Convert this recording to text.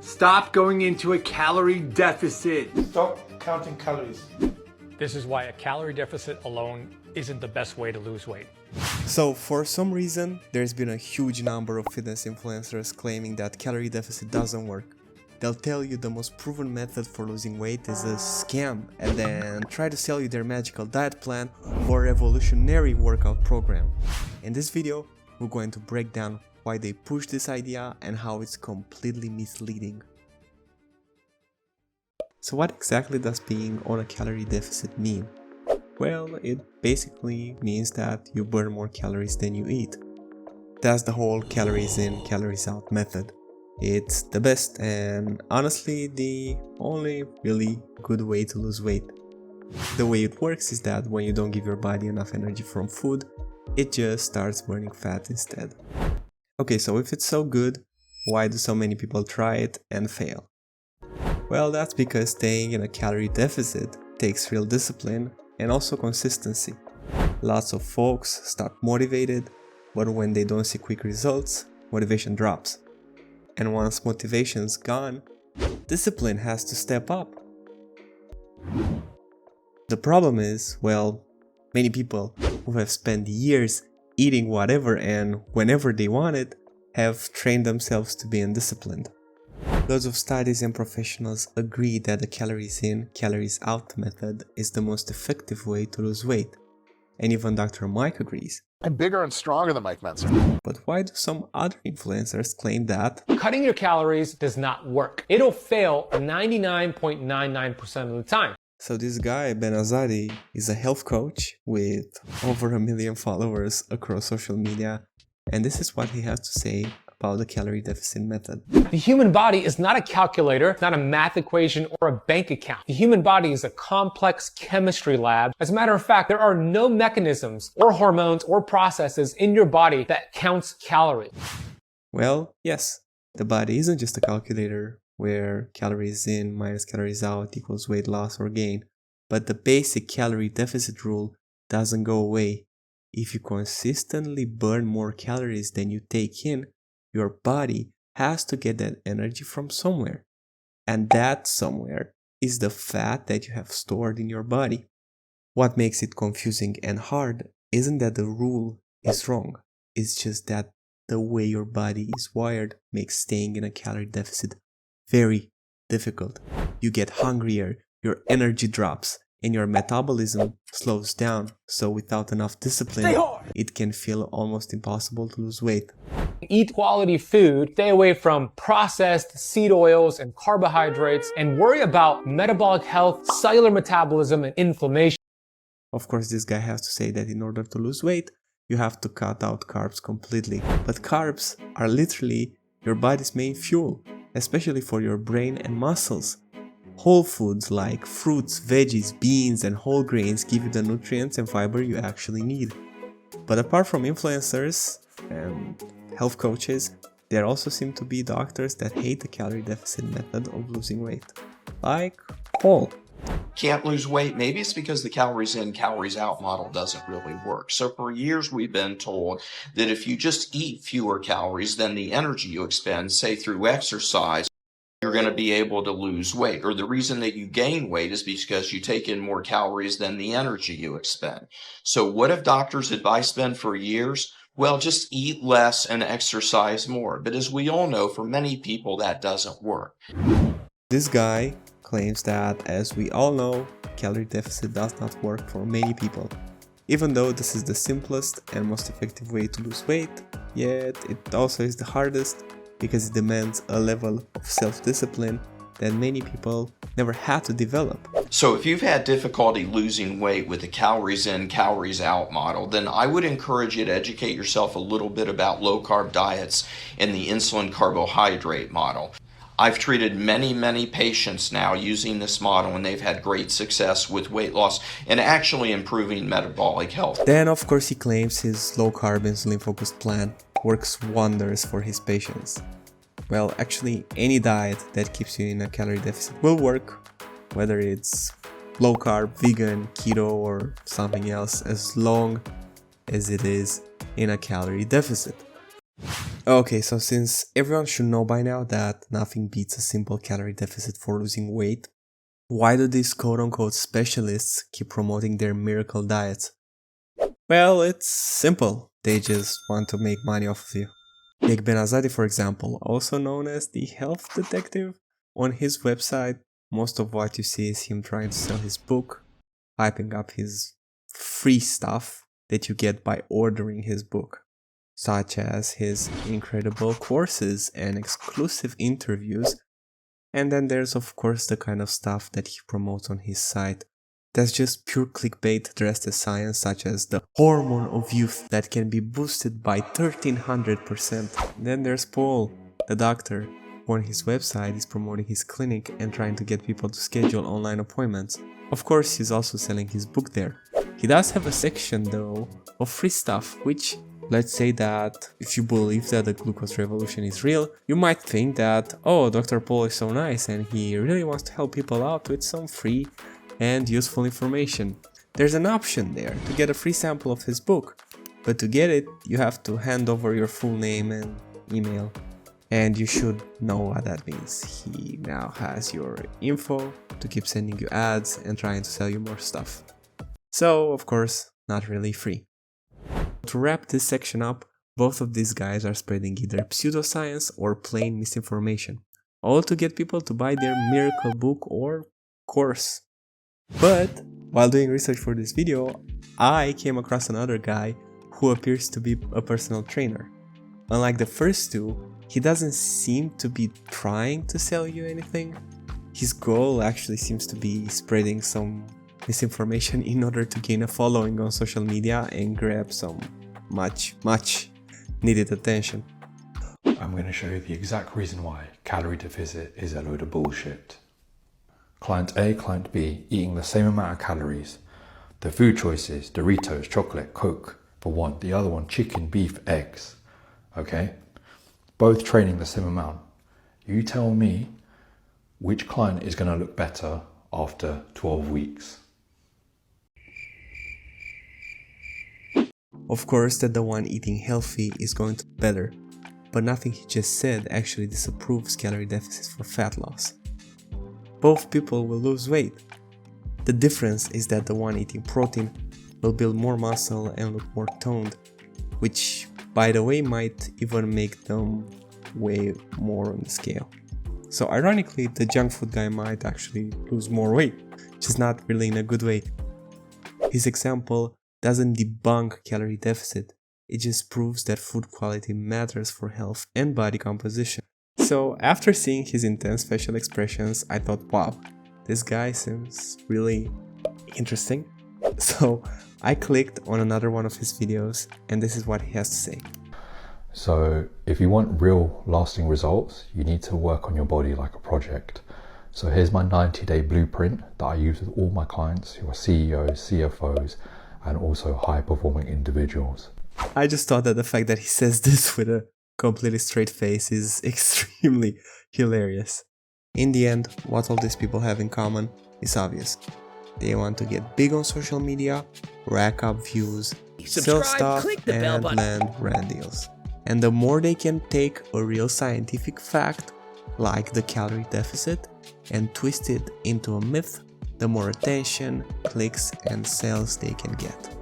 Stop going into a calorie deficit. Stop counting calories. This is why a calorie deficit alone isn't the best way to lose weight. So for some reason, there's been a huge number of fitness influencers claiming that calorie deficit doesn't work. They'll tell you the most proven method for losing weight is a scam and then try to sell you their magical diet plan or revolutionary workout program. In this video, we're going to break down why they push this idea and how it's completely misleading. So what exactly does being on a calorie deficit mean? Well, it basically means that you burn more calories than you eat. That's the whole calories in, calories out method. It's the best and honestly the only really good way to lose weight. The way it works is that when you don't give your body enough energy from food, it just starts burning fat instead. Okay, so if it's so good, why do so many people try it and fail? Well, that's because staying in a calorie deficit takes real discipline and also consistency. Lots of folks start motivated, but when they don't see quick results, motivation drops. And once motivation's gone, discipline has to step up. The problem is, well, many people who have spent years eating whatever and whenever they wanted have trained themselves to be undisciplined. Lots of studies and professionals agree that the calories in, calories out method is the most effective way to lose weight. And even Dr. Mike agrees. I'm bigger and stronger than Mike Mentzer. But why do some other influencers claim that Cutting your calories does not work. It'll fail 99.99% of the time. So this guy, Ben Azadi, is a health coach with over 1 million followers across social media, and this is what he has to say about the calorie deficit method. The human body is not a calculator, not a math equation, or a bank account. The human body is a complex chemistry lab. As a matter of fact, there are no mechanisms or hormones or processes in your body that counts calories. Well, yes, the body isn't just a calculator where calories in minus calories out equals weight loss or gain, but the basic calorie deficit rule doesn't go away. If you consistently burn more calories than you take in, your body has to get that energy from somewhere. And that somewhere is the fat that you have stored in your body. What makes it confusing and hard isn't that the rule is wrong. It's just that the way your body is wired makes staying in a calorie deficit very difficult. You get hungrier, your energy drops, and your metabolism slows down. So without enough discipline, it can feel almost impossible to lose weight. Eat quality food, stay away from processed seed oils and carbohydrates, and worry about metabolic health, cellular metabolism, and inflammation. Of course, this guy has to say that in order to lose weight, you have to cut out carbs completely. But carbs are literally your body's main fuel, especially for your brain and muscles. Whole foods like fruits, veggies, beans, and whole grains give you the nutrients and fiber you actually need. But apart from influencers and health coaches, there also seem to be doctors that hate the calorie deficit method of losing weight. Like Paul. Can't lose weight. Maybe it's because the calories in, calories out model doesn't really work. So for years we've been told that if you just eat fewer calories than the energy you expend, say through exercise, you're going to be able to lose weight. Or the reason that you gain weight is because you take in more calories than the energy you expend. So what have doctors' advice been for years? Well, just eat less and exercise more. But as we all know, for many people, that doesn't work. This guy claims that, as we all know, calorie deficit does not work for many people. Even though this is the simplest and most effective way to lose weight, yet it also is the hardest because it demands a level of self-discipline that many people never had to develop. So if you've had difficulty losing weight with the calories in, calories out model, then I would encourage you to educate yourself a little bit about low-carb diets and the insulin carbohydrate model. I've treated many patients now using this model, and they've had great success with weight loss and actually improving metabolic health. Then of course he claims his low-carb insulin-focused plan works wonders for his patients. Well, actually any diet that keeps you in a calorie deficit will work, whether it's low carb, vegan, keto, or something else, as long as it is in a calorie deficit. Okay, so since everyone should know by now that nothing beats a simple calorie deficit for losing weight, why do these quote-unquote specialists keep promoting their miracle diets? Well, it's simple. They just want to make money off of you. Take Benazadi, for example, also known as the health detective. On his website, most of what you see is him trying to sell his book, hyping up his free stuff that you get by ordering his book, such as his incredible courses and exclusive interviews. And then there's of course the kind of stuff that he promotes on his site that's just pure clickbait dressed as science, such as the hormone of youth that can be boosted by 1300%. Then there's Paul, the doctor, who on his website is promoting his clinic and trying to get people to schedule online appointments. Of course, he's also selling his book there. He does have a section though of free stuff, which, let's say that if you believe that the glucose revolution is real, you might think that, oh, Dr. Paul is so nice and he really wants to help people out with some free and useful information. There's an option there to get a free sample of his book, but to get it, you have to hand over your full name and email. And you should know what that means. He now has your info to keep sending you ads and trying to sell you more stuff. So, of course, not really free. To wrap this section up, both of these guys are spreading either pseudoscience or plain misinformation, all to get people to buy their miracle book or course. But while doing research for this video, I came across another guy who appears to be a personal trainer. Unlike the first two, he doesn't seem to be trying to sell you anything. His goal actually seems to be spreading some misinformation in order to gain a following on social media and grab some much needed attention. I'm going to show you the exact reason why calorie deficit is a load of bullshit. Client A, Client B, eating the same amount of calories. The food choices, Doritos, chocolate, Coke for one, the other one chicken, beef, eggs. Okay? Both training the same amount. You tell me which client is going to look better after 12 weeks. Of course that the one eating healthy is going to be better, but nothing he just said actually disapproves calorie deficits for fat loss. Both people will lose weight. The difference is that the one eating protein will build more muscle and look more toned, which by the way might even make them weigh more on the scale. So ironically, the junk food guy might actually lose more weight, just not really in a good way. His example doesn't debunk calorie deficit, it just proves that food quality matters for health and body composition. So after seeing his intense facial expressions, I thought, wow, this guy seems really interesting. So I clicked on another one of his videos and this is what he has to say. So if you want real lasting results, you need to work on your body like a project. So here's my 90-day blueprint that I use with all my clients who are CEOs, CFOs, and also high-performing individuals. I just thought that the fact that he says this with a completely straight face is extremely hilarious. In the end, what all these people have in common is obvious. They want to get big on social media, rack up views, sell stuff, and land brand deals. And the more they can take a real scientific fact, like the calorie deficit, and twist it into a myth, the more attention, clicks, and sales they can get.